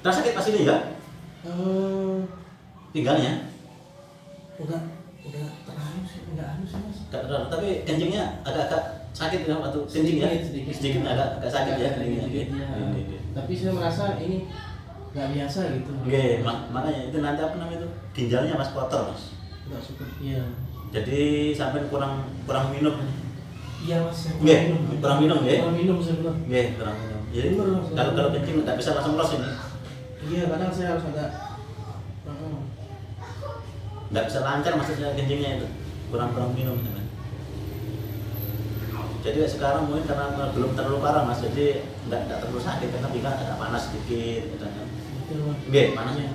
Terasa sakit pas ini ya? Pinggangnya? Udah terlalu sih, enggak anu sih mas. Enggak terlalu, tapi kencingnya agak-agak sakit ya atau kencing ya? Sedikit agak sakit ya kencingnya. Tapi saya merasa ini nggak biasa gitu. Oke, makanya itu nanti apa namanya itu? Ginjalnya mas kotor mas. Nggak suka. Iya. Jadi sampai kurang minum. Iya mas. Kurang minum ya? Kurang minum saya bilang. Kurang minum. Jadi kalau kencing nggak bisa langsung los ini. Iya, kadang saya harus agak nggak bisa lancar maksudnya kencingnya itu kurang minum kan. Jadi sekarang mungkin karena belum terlalu parah mas, jadi nggak terlalu sakit karena pinggang agak panas sedikit gitu kan. Panasnya.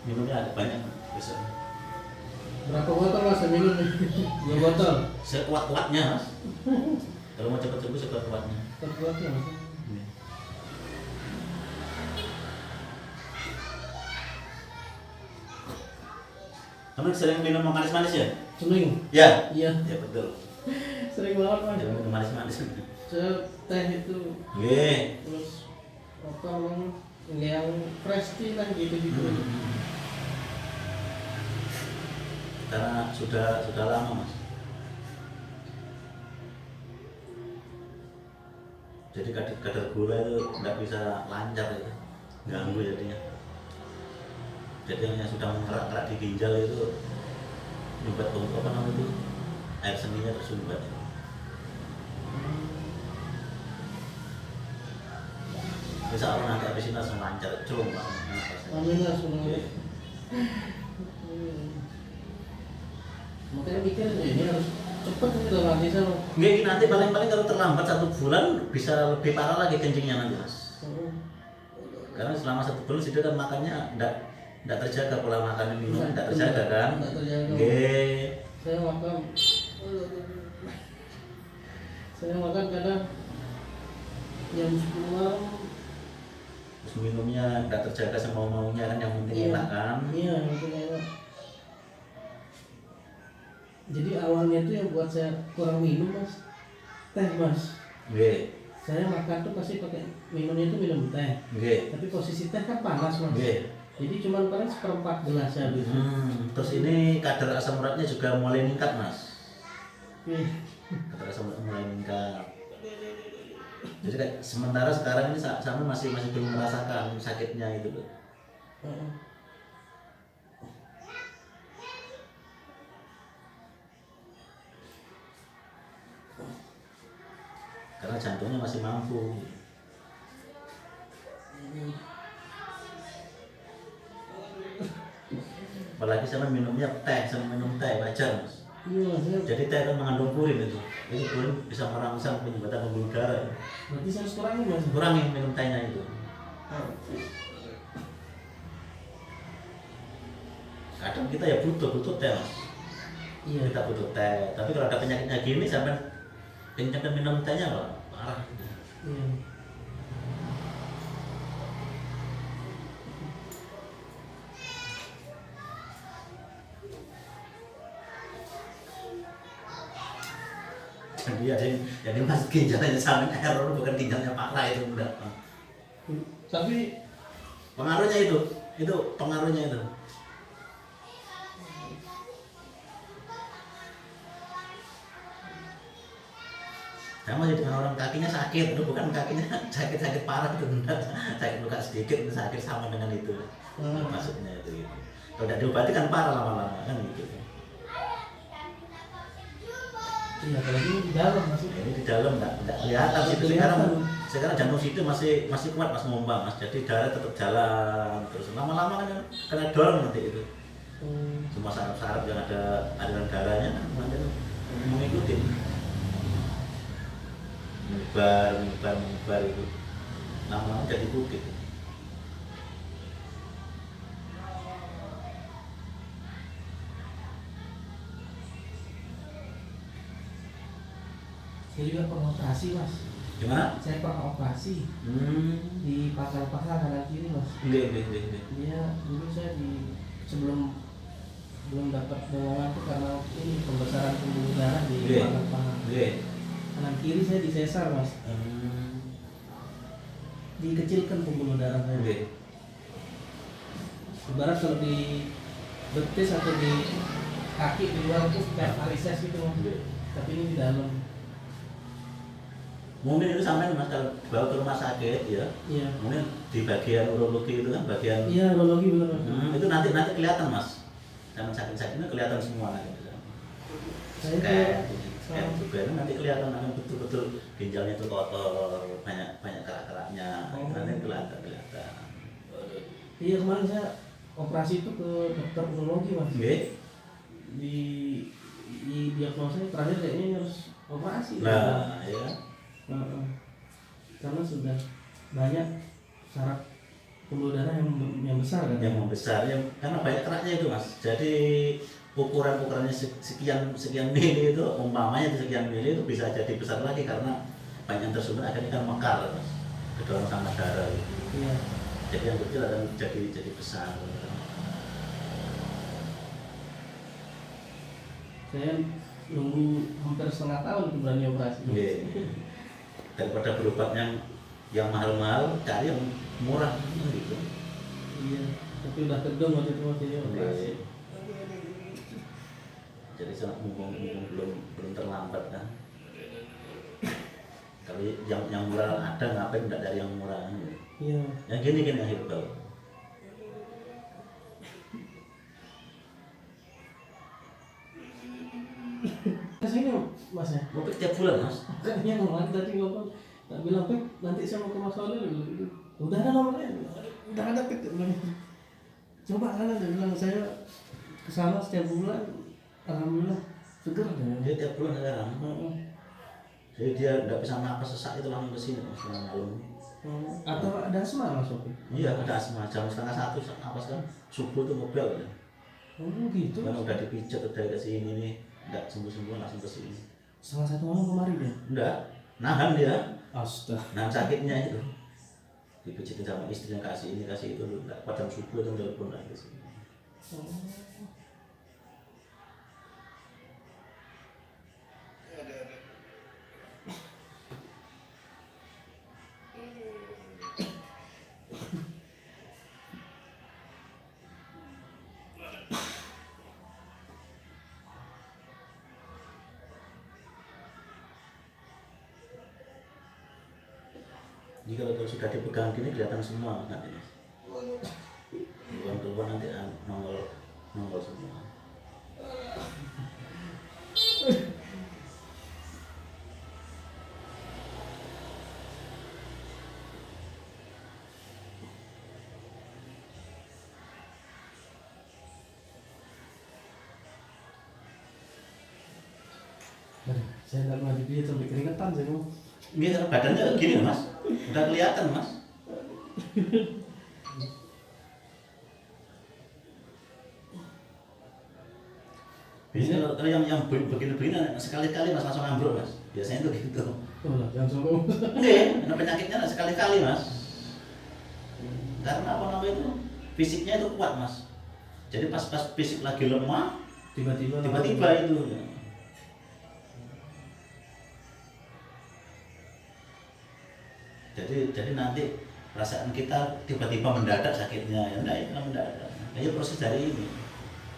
Minumnya agak banyak bisa. Berapa botol mas minum nih? 2 botol. Sekuat-kuatnya mas. Kalau mau cepet sembuh sekuat-kuatnya. Sekuat-kuatnya mas. Kamu sering minum manis-manis ya? Sering. Ya? Iya. Ya betul. Sering banget mas. Jangan minum manis-manis. Saya teh itu. Terus apa namanya? Yang fresh tea lah gitu-gitu. Karena sudah lama mas. Jadi kadar gula itu nggak bisa lancar ya, ganggu jadinya. Jadi yang sudah mengerak-kerak di ginjal itu nyumbat apa namanya itu air seninya tersumbat. Insya Allah nanti habis ini langsung lancar, cung lah. Amin lah semuanya. Makanya mikir ini harus cepet gitu nanti sama. Nggak, nanti paling kalau terlambat 1 bulan bisa lebih parah lagi kencingnya nanti mas. Karena selama 1 bulan sudah kan makannya enggak terjaga, pola makan minum enggak terjaga kan? Enggak terjaga. Saya makan kadang jam 10 malam. Terus minumnya enggak terjaga semau-maunya kan, yang penting enak kan? Iya, yang penting enak. Jadi awalnya itu yang buat saya kurang minum mas, teh mas. Saya makan tuh pasti pakai minumnya itu minum teh. Tapi posisi teh kan panas mas. Jadi cuma paling 1/4 gelas ya gitu. Terus ini kadar asam uratnya juga mulai meningkat mas. Kadar asam urat mulai meningkat. Jadi kayak sementara sekarang ini sama masih belum merasakan sakitnya itu loh. Karena jantungnya masih mampu. Apalagi sama minumnya teh, sama minum teh wajar mas. Jadi teh kan mengandung purin itu purin bisa merangsang penyumbatan pembuluh darah. Berarti saya harus kurangin mas? Kurangin minum tehnya itu. Kadang kita ya butuh teh mas. Iya. Kita butuh teh, tapi kalau ada penyakitnya gini sampai kencang minum tehnya loh, parah. Iya. Jadi mas ginjalnya sampai error, bukan ginjalnya parah itu enggak. Tapi pengaruhnya itu pengaruhnya itu. Sama jadi dengan orang kakinya sakit, itu bukan kakinya sakit parah itu enggak, sakit luka sedikit itu sakit sama dengan itu. Maksudnya itu gitu. Kalau tidak diobati kan parah lama-lama kan gitu. iya, apalagi di dalam maksudnya. Ini di dalam enggak kelihatan situ sekarang jantung situ masih kuat mas, ngombang mas, jadi darah tetap jalan terus lama-lama kan kena dorong nanti itu. Cuma saraf-saraf yang ada aliran darahnya kan nanti mengikuti. Menyebar itu lama-lama jadi bukit. Saya juga pernah operasi mas. Gimana? Saya pernah operasi di paha kanan kiri mas. Iya. Dia dulu saya sebelum belum dapat bohongan tuh karena ini pembesaran pembuluh darah di belakang paha. Kanan kiri saya disesar mas. Dikecilkan pembuluh darah saya. Ibarat kalau di betis atau di kaki di luar itu kayak varises gitu mas. Tapi ini di dalam. Mungkin itu sampai mas kalau bawa ke rumah sakit ya. Iya. Mungkin di bagian urologi itu kan bagian. Iya urologi benar. Itu nanti kelihatan mas. Sama sakit-sakitnya kelihatan semua gitu. Saya kayak juga itu nanti kelihatan betul-betul ginjalnya itu kotor, banyak kerak-keraknya. Nanti kelihatan. Iya kemarin saya operasi itu ke dokter urologi mas. Di diagnosa terakhir kayaknya harus operasi. Nah, ya. Karena sudah banyak saraf pembuluh darah yang besar kan? Yang membesar, karena banyak keraknya itu mas. Jadi ukurannya sekian mili itu, umpamanya sekian mili itu bisa jadi besar lagi karena banyak yang tersumbat akhirnya kan mekar mas, kedorong sama darah. Gitu. Iya. Jadi yang kecil akan jadi besar. Saya nunggu hampir setengah tahun untuk berani operasi. Daripada berobat yang mahal-mahal, cari yang murah gitu. Iya, tapi udah kedong waktu itu waktu operasi. Jadi mumpung belum terlambat kan. Kalau yang murah ada, ngapain enggak dari yang murah? Iya. Yang gini yang hidup kau. Kesini mas ya? Mau tiap bulan mas? Kan yang kemarin tadi ngomong, tak bilang Pep nanti saya mau ke Mas Oli dulu. Udah ada nomornya, udah ada Pep. Coba kan dia bilang saya kesana setiap bulan, alhamdulillah seger deh. Dia tiap bulan sekarang. Jadi dia nggak bisa napas sesak itu langsung kesini mas malam. Atau ada asma mas Opi? Iya ada asma, jam 12:30 napas kan subuh tuh ngobrol kan. Gitu. Kan udah dipijat udah kesini nih. Enggak sembuh-sembuh langsung ke sini. Salah satu malam kemarin ya? Enggak, nahan dia. Astaga. Nahan sakitnya itu. Dipijitin sama istrinya kasih ini kasih itu enggak pada subuh itu telepon lagi ke sini. Jadi kalau sudah dipegang gini kelihatan semua nanti. Keluar nanti nongol semua. Saya nggak mau dia sampai keringetan saya mau. Ini badannya gini mas, udah kelihatan mas. Biasanya kalau yang begini sekali-kali mas langsung ambruk mas. Biasanya itu gitu. Jangan sombong. Iya, penyakitnya sekali-kali mas. Karena apa namanya itu fisiknya itu kuat mas. Jadi pas fisik lagi lemah, tiba-tiba itu. Jadi nanti perasaan kita tiba-tiba mendadak sakitnya, ya enggak itu mendadak. Ini proses dari ini,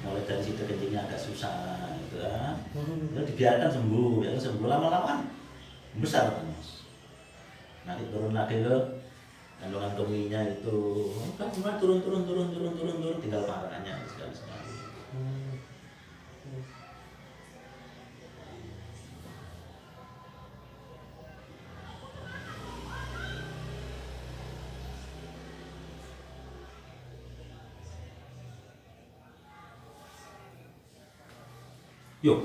mulai dari situ kencingnya agak susah, gitu kan. Lalu dibiarkan sembuh, ya sembuh lama-lama kan besar kan mas. Nanti turun lagi ke kandungan keminya itu, kan cuma turun, tinggal parahnya sekali-sekali. Yuk,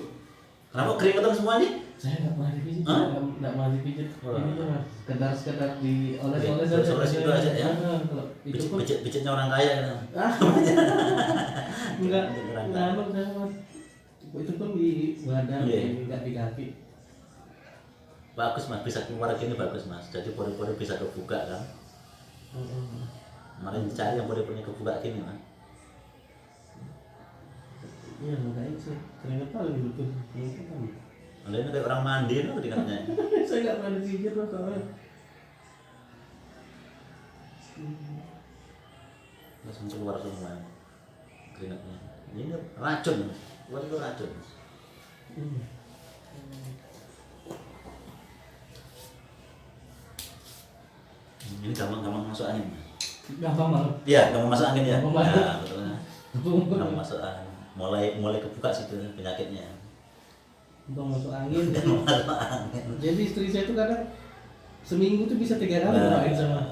kenapa keringetan semua ini? Saya nggak pernah dipijit, nggak pernah dipijit. Ini tuh mas, sekedar dioles-oles aja ya. Itu pun Pijitnya orang kaya ya. Enggak, mas. Itu pun di badan, nggak di kaki. Bagus mas, bisa keluar gini bagus mas. Jadi pori-pori bisa kebuka kan. Kemarin dicari yang pori-porinya kebuka gini mas. Iya, makanya sih keringetan lebih betul. Keringetan. Ada ini kayak orang mandi loh keringatnya. Saya nggak pernah disingkir loh soalnya. Langsung keluar semua keringatnya. Ini racun, keluar itu racun. Ini gampang masuk angin. Gampang banget. Iya, gampang masuk angin ya. Gampang banget. Nah, betul. Gampang masuk angin. Mulai kebuka situ penyakitnya. Gampang masuk angin. Gampang masuk angin. Jadi istri saya tuh kadang seminggu tuh bisa 3 kali main sama.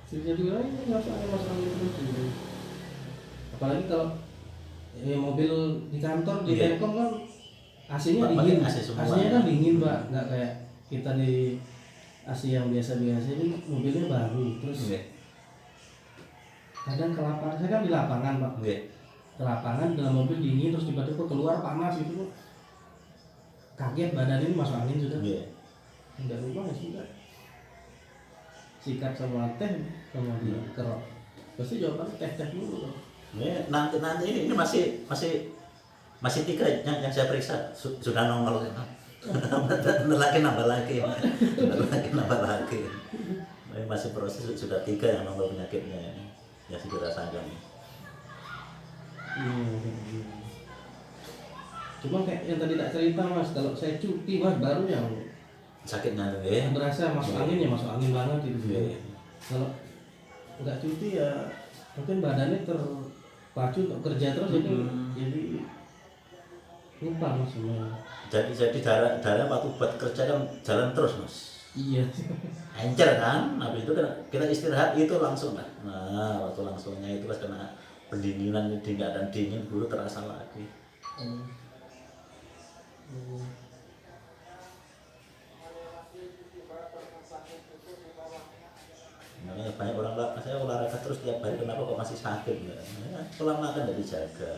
Istri saya juga ini masuk angin terus gitu. Apalagi kalau mobil di kantor di Telkom kan AC-nya dingin. AC-nya kan dingin, Pak. Nggak kayak kita di AC yang biasa-biasa, ini mobilnya baru terus kadang ke lapangan, saya kan di lapangan Pak, ke lapangan dalam mobil dingin terus tiba-tiba keluar panas gitu, kaget badan ini masuk angin sudah, nggak lupa ya sudah, sikat sama teh sama dikerok, pasti jawabannya teh dulu. Nanti ini masih 3 yang saya periksa sudah nongol. nambah lagi. Masih proses sudah 3 yang nongol penyakitnya yang sudah dirasakan. Cuma kayak yang tadi tak cerita Mas, kalau saya cuti Mas baru yang sakitnya berasa masuk angin ya masuk angin banget gitu. Kalau nggak cuti ya mungkin badannya terpacu untuk kerja terus jadi lupa Mas semua. Jadi darah waktu buat kerja kan jalan terus Mas. Iya. Encer kan, habis itu kan kita istirahat itu langsung kan. Nah waktu langsungnya itu pas kena pendinginan dan dingin dulu terasa lagi. Makanya banyak orang bilang saya olahraga terus tiap hari kenapa kok masih sakit? Pola makan tidak dijaga.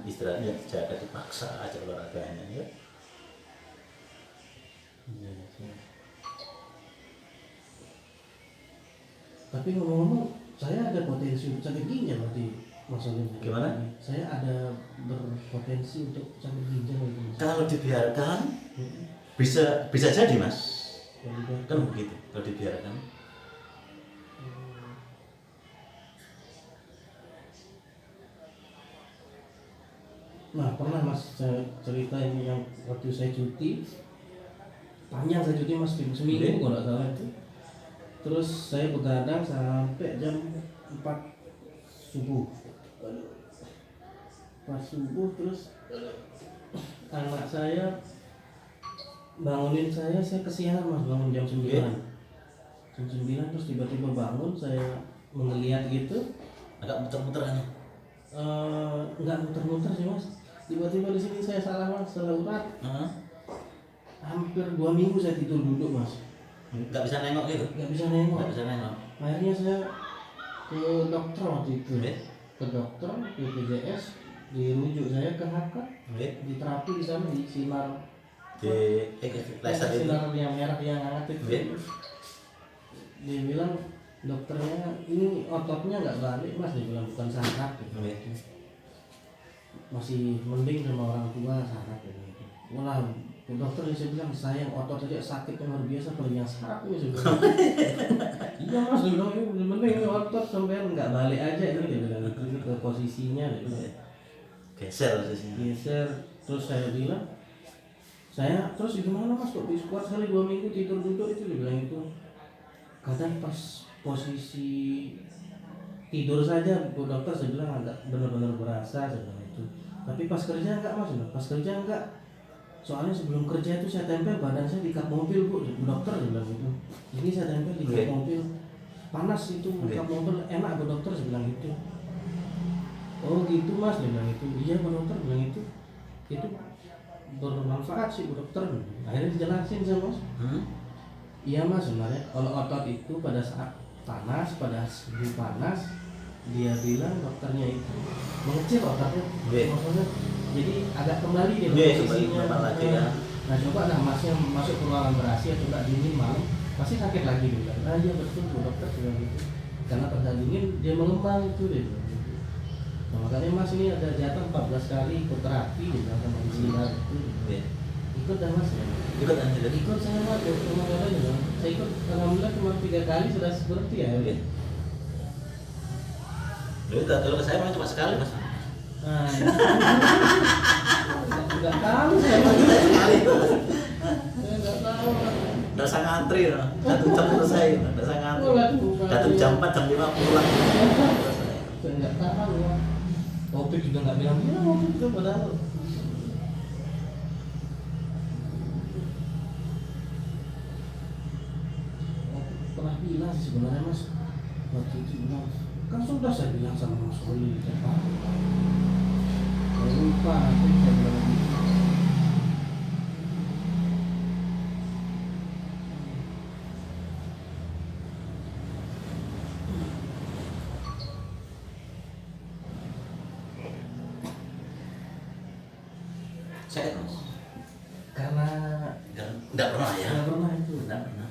Istilahnya jaga dipaksa aja olahraganya ya. Tapi ngomong-ngomong saya ada potensi untuk sakit ginjal berarti maksudnya gimana? Saya ada berpotensi untuk sakit ginjal gitu. Kalau dibiarkan bisa jadi Mas. Kan begitu kalau dibiarkan. Nah pernah Mas saya cerita ini yang waktu saya cuti panjang, saya cuti Mas seminggu kalau nggak salah itu. Terus saya begadang sampai jam 4 subuh. Pas subuh terus anak saya bangunin saya kesiangan Mas, bangun jam 9. Jam 9 terus tiba-tiba bangun, saya menggeliat gitu. Agak muter-muter kan? Enggak muter-muter sih Mas. Tiba-tiba di sini saya salah Mas, salah urat. Hampir 2 minggu saya tidur duduk Mas. Nggak bisa nengok gitu? Nggak bisa nengok. Akhirnya saya ke dokter waktu itu. Ke dokter, ke BPJS, dirujuk saya ke HK, diterapi di sana di sinar. Sinar yang merah yang hangat itu. Dia bilang dokternya ini ototnya nggak balik Mas, dia bilang bukan saraf gitu. Masih mending sama orang tua saraf gitu. Wah, dokter saya bilang sayang otot aja sakitnya luar biasa, kalau yang saraf ini saya bilang. Iya Mas, dia bilang ini mending otot sampai nggak balik aja ini, dia bilang ini ke posisinya, dia bilang. Geser posisinya. Geser, terus saya bilang saya terus gimana Mas kok kuat sekali 2 minggu tidur duduk itu, dia bilang itu. Kadang pas posisi tidur saja bu dokter saya bilang agak benar-benar berasa, saya bilang itu. Tapi pas kerja enggak Mas, pas kerja enggak. Soalnya sebelum kerja itu saya tempel badan saya di kap mobil bu dokter, dia bilang itu. Ini saya tempel di kap mobil, panas itu kap mobil enak bu dokter, saya bilang itu. Oh gitu Mas, dia bilang itu. Iya bu dokter, bilang itu bermanfaat sih bu dokter. Akhirnya dijelasin sama Mas. Iya Mas, sebenarnya kalau otot itu pada saat panas, pada suhu panas, dia bilang dokternya itu mengecil ototnya, maksudnya jadi agak kembali dia posisinya. Nah coba Masnya masuk ke ruangan ber-AC atau nggak dingin malam, pasti sakit lagi dia bilang. Nah iya betul bu dokter bilang gitu, karena pada dingin dia mengembang itu dia bilang gitu. Nah, makanya mas ini ada jatah 14 kali ikut terapi di belakang manusia itu. Ikut dah mas ya? Ikut saya mas, cuma katanya saya ikut, alhamdulillah cuma 3 kali sudah berhenti ya. Kalau ke saya memang cuma sekali mas. Nah, nggak tahu saya mas. Saya nggak tahu. Nggak usah ngantri, 1 jam selesai. Nggak usah ngantri. Datang jam 4, jam 5 pulang. Saya nggak tahu ya. Opik juga nggak bilang-bilang, Opik itu padahal. Pernah bilang sih sebenarnya mas, waktu itu bilang, kan sudah saya bilang sama Mas Oli, saya lupa, aku saya bilang gitu. Saya mas. Karena nggak pernah ya. nggak pernah itu. Nggak pernah.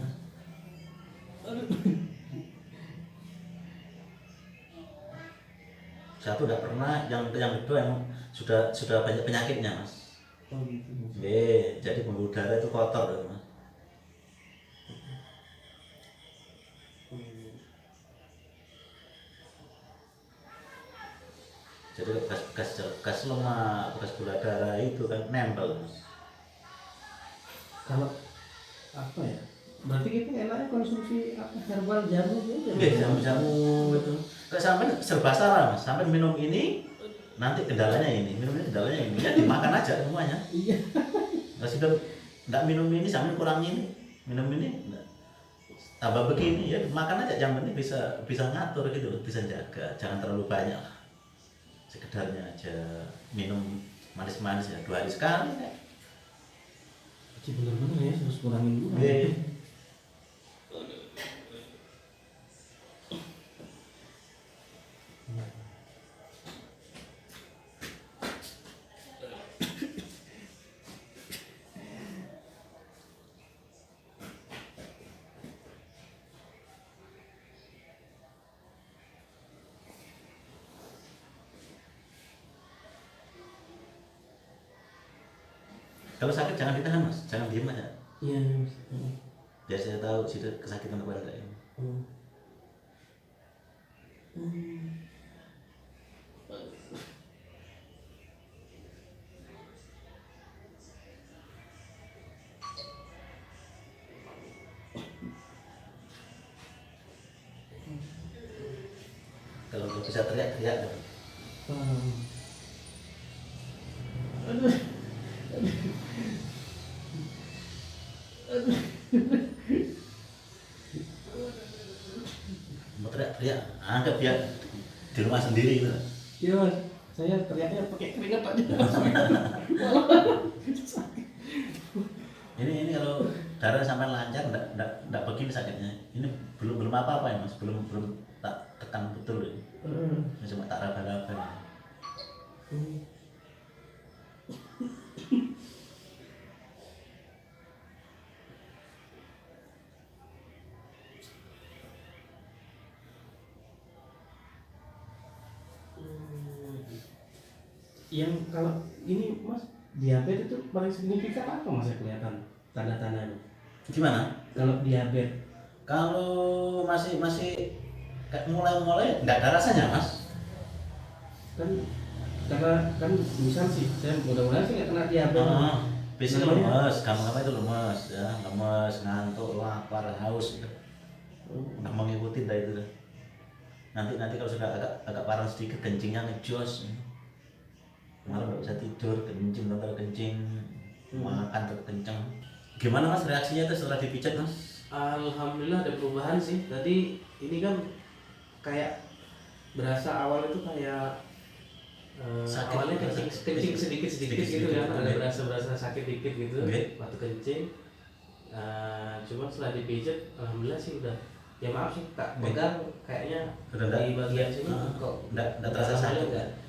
Satu udah pernah, yang kedua yang sudah banyak penyakitnya mas. Oh gitu. Jadi pembuluh darah itu kotor gitu, mas. Jadi bekas lemak, bekas gula darah itu kan nempel mas. Kalau apa ya? Berarti kita enaknya konsumsi apa, herbal jamu gitu. Jamu-jamu itu. Kayak sampai serba salah mas. Sampai minum ini nanti kendalanya ini, minum ini kendalanya ini. Ya dimakan aja semuanya. Iya. Nggak sudah nggak minum ini sampai kurang ini, minum ini enggak. Tambah begini ya makan aja, yang penting bisa ngatur gitu loh, bisa jaga, jangan terlalu banyak lah. Sekedarnya aja minum manis-manis ya 2 hari sekali. Bener-bener ya, harus kurangin dulu. Kalau sakit jangan ditahan mas, jangan diem aja. Iya. Biar saya tahu situ kesakitan apa enggak ya. Kalau bisa teriak-teriak gitu. Aduh. Mau teriak-teriak, anggap dia di rumah sendiri gitu. Iya mas, saya teriaknya pakai keringat aja. Ini kalau darah sampai lancar enggak begini sakitnya. Ini belum apa-apa ya mas, belum tak tekan betul ini. Ini cuma tak raba-raba. Yang kalau ini mas, diabetes itu paling signifikan apa mas ya, kelihatan tanda-tandanya? Gimana? Kalau diabetes? Kalau masih mulai nggak ada rasanya mas. Karena misal sih, saya mudah-mudahan sih nggak kena diabetes. Biasanya lemes, gampang itu lemes ya, lemes, ngantuk, lapar, haus gitu. Udah mengikuti dah itu. Nanti kalau sudah agak parah sedikit, kencingnya ngejos. Malam nggak bisa tidur, kencing, makan terkencang. Gimana mas reaksinya itu setelah dipijat mas? Alhamdulillah ada perubahan sih. Tadi ini kan kayak berasa awal itu kayak awalnya kencing sedikit gitu kan, ada berasa sakit dikit gitu waktu kencing. Cuma setelah dipijat, alhamdulillah sih udah. Ya maaf sih tak pegang kayaknya di bagian sini kok nggak terasa sakit.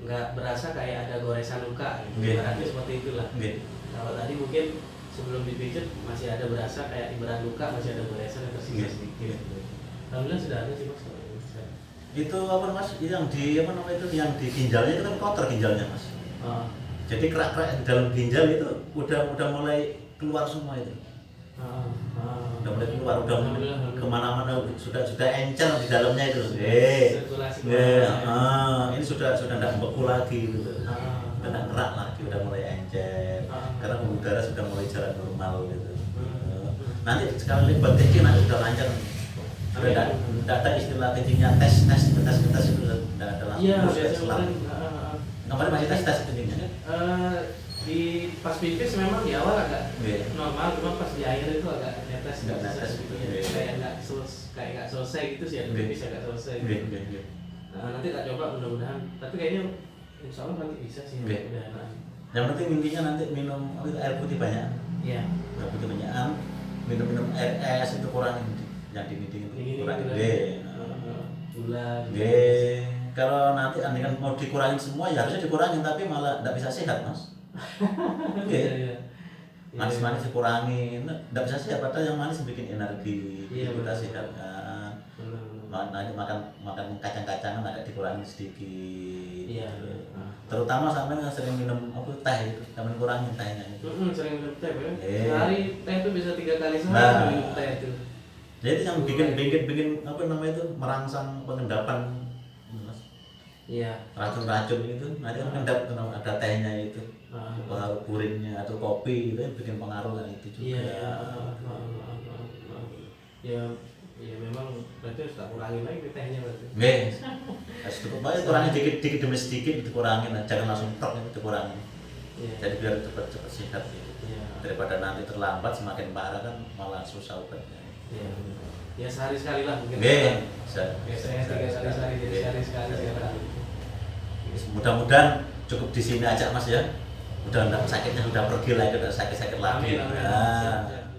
Nggak berasa kayak ada goresan luka gitu. Berarti seperti itulah. Kalau tadi mungkin sebelum dipijat masih ada berasa kayak ibarat luka, masih ada goresan yang tersisa sedikit. Alhamdulillah sudah ada sih mas. Itu apa Mas? Yang di apa namanya itu yang di ginjalnya itu kan kotor ginjalnya Mas. Jadi kerak-kerak di dalam ginjal itu udah mulai keluar semua itu. Udah mulai keluar, udah kemana-mana sudah encer di dalamnya itu. Ini sudah tidak beku lagi gitu. Udah tidak kerak lagi, udah mulai encer. Karena pembuluh darah sudah mulai jalan normal gitu. Nanti sekali buat kencing nanti udah lancar. Sudah tidak ada istilah kencingnya tes itu sudah ada langsung. Kemarin masih tes kencingnya. Di pas pipis memang di awal agak normal, cuma pas di air itu agak netes gitu ya. Kayak nggak selesai gitu sih, ada pipis agak selesai. Nanti tak coba mudah-mudahan. Tapi kayaknya insya Allah nanti bisa sih. Mudah-mudahan. Yang penting intinya nanti minum air putih banyak. Iya. Air putih banyakan. Minum air es itu kurangin yang dingin kurangin. Gula. Kalau nanti andaikan mau dikurangin semua ya harusnya dikurangin, tapi malah tidak bisa sehat Mas. Manis-manis dikurangin, tidak bisa sehat. Padahal yang manis bikin energi, kita sehat kan. Nanti makan kacang-kacangan agak dikurangin sedikit. Terutama sampai sering minum teh itu, sampai kurangin tehnya itu. Sering minum teh, sehari teh itu bisa 3 kali sehari minum teh itu. Jadi yang bikin apa namanya itu merangsang pengendapan racun-racun itu nanti kan mengendap ada tehnya itu. Pengaruh purinnya atau kopi itu bikin pengaruh kan itu juga. Ya memang berarti harus tak kurangin lagi tehnya berarti. Harus cukup banget, kurangin dikit demi sedikit dikurangin, jangan langsung itu dikurangin. Jadi biar cepat sehat gitu. Daripada nanti terlambat semakin parah kan malah susah obatnya. Ya sehari sekali lah mungkin. Saya 3 kali sehari, jadi sehari sekali. Mudah-mudahan cukup di sini aja Mas ya. Udah sakitnya sudah pergi lagi, udah sakit-sakit lagi. Amin.